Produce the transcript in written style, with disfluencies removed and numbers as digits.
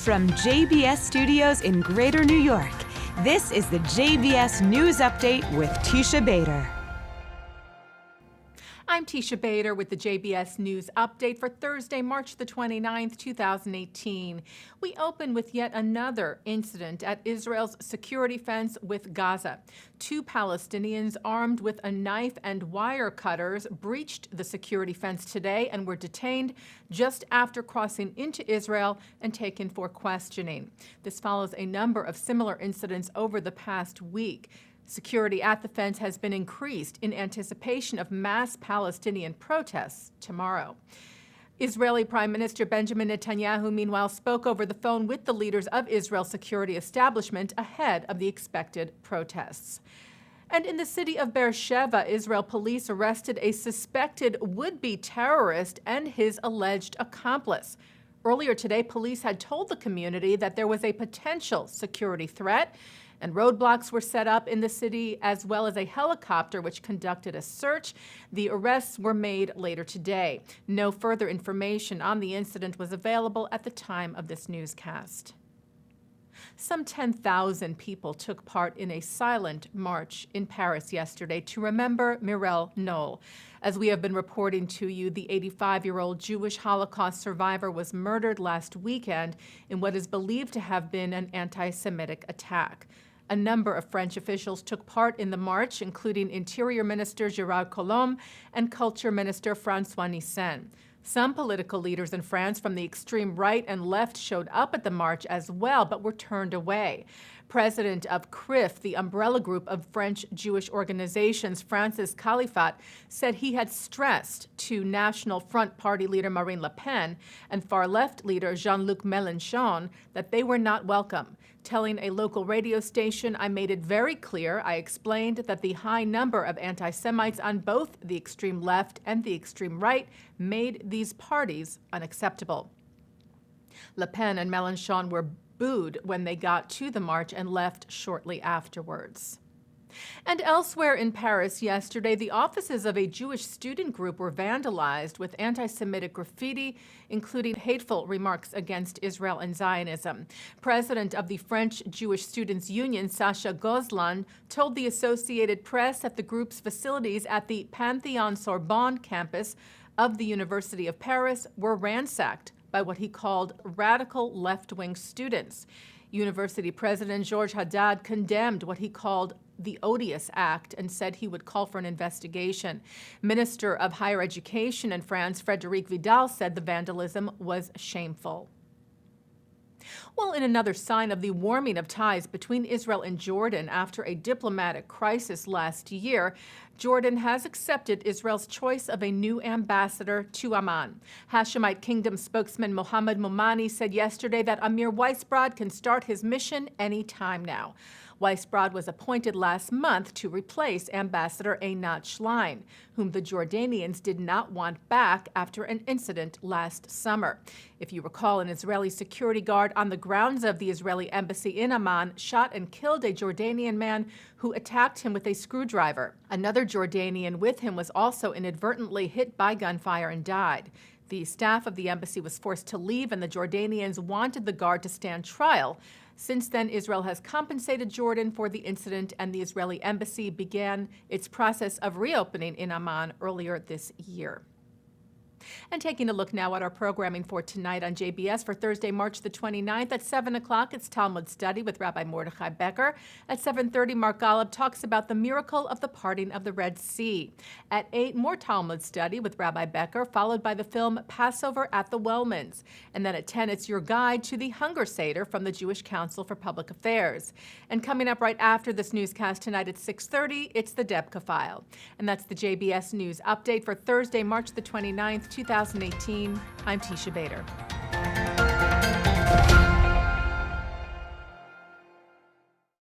from JBS Studios in Greater New York, this is the JBS News Update with Teisha Bader. I'm Teisha Bader with the JBS News Update for Thursday, March the 29th, 2018. We open with yet another incident at Israel's security fence with Gaza. Two Palestinians armed with a knife and wire cutters breached the security fence today and were detained just after crossing into Israel and taken for questioning. This follows a number of similar incidents over the past week. Security at the fence has been increased in anticipation of mass Palestinian protests tomorrow. Israeli Prime Minister Benjamin Netanyahu, meanwhile, spoke over the phone with the leaders of Israel's security establishment ahead of the expected protests. And in the city of Becher, Israel police arrested a suspected would-be terrorist and his alleged accomplice. Earlier today, police had told the community that there was a potential security threat, and roadblocks were set up in the city, as well as a helicopter which conducted a search. The arrests were made later today. No further information on the incident was available at the time of this newscast. Some 10,000 people took part in a silent march in Paris yesterday to remember Mireille Knoll. As we have been reporting to you, the 85-year-old Jewish Holocaust survivor was murdered last weekend in what is believed to have been an anti-Semitic attack. A number of French officials took part in the march, including Interior Minister Gérard Collomb and Culture Minister François Nyssen. Some political leaders in France from the extreme right and left showed up at the march as well, but were turned away. President of CRIF, the umbrella group of French Jewish organizations, Francis Califat, said he had stressed to National Front Party leader Marine Le Pen and far-left leader Jean-Luc Mélenchon that they were not welcome. Telling a local radio station, "I made it very clear. I explained that the high number of anti-Semites on both the extreme left and the extreme right made these parties unacceptable." Le Pen and Mélenchon were booed when they got to the march and left shortly afterwards. And elsewhere in Paris yesterday, the offices of a Jewish student group were vandalized with anti-Semitic graffiti, including hateful remarks against Israel and Zionism. President of the French Jewish Students' Union, Sacha Ghozlan, told the Associated Press that the group's facilities at the Panthéon-Sorbonne campus of the University of Paris were ransacked by what he called radical left-wing students. University President Georges Haddad condemned what he called the odious act and said he would call for an investigation. Minister of Higher Education in France, Frédéric Vidal, said the vandalism was shameful. Well, in another sign of the warming of ties between Israel and Jordan after a diplomatic crisis last year, Jordan has accepted Israel's choice of a new ambassador to Amman. Hashemite Kingdom spokesman Mohammed Momani said yesterday that Amir Weisbrod can start his mission any time now. Weisbrod was appointed last month to replace Ambassador Einat Schlein, whom the Jordanians did not want back after an incident last summer. If you recall, an Israeli security guard on the grounds of the Israeli embassy in Amman shot and killed a Jordanian man who attacked him with a screwdriver. Another Jordanian with him was also inadvertently hit by gunfire and died. The staff of the embassy was forced to leave, and the Jordanians wanted the guard to stand trial. Since then, Israel has compensated Jordan for the incident, and the Israeli embassy began its process of reopening in Amman earlier this year. And taking a look now at our programming for tonight on JBS for Thursday, March the 29th. At 7 o'clock, it's Talmud Study with Rabbi Mordechai Becher. At 7:30, Mark Golub talks about the miracle of the parting of the Red Sea. At 8, more Talmud Study with Rabbi Becher, followed by the film Passover at the Wellmans. And then at 10, it's your guide to the Hunger Seder from the Jewish Council for Public Affairs. And coming up right after this newscast tonight at 6:30, it's the Debka File. And that's the JBS News Update for Thursday, March the 29th, 2018. I'm Teisha Bader.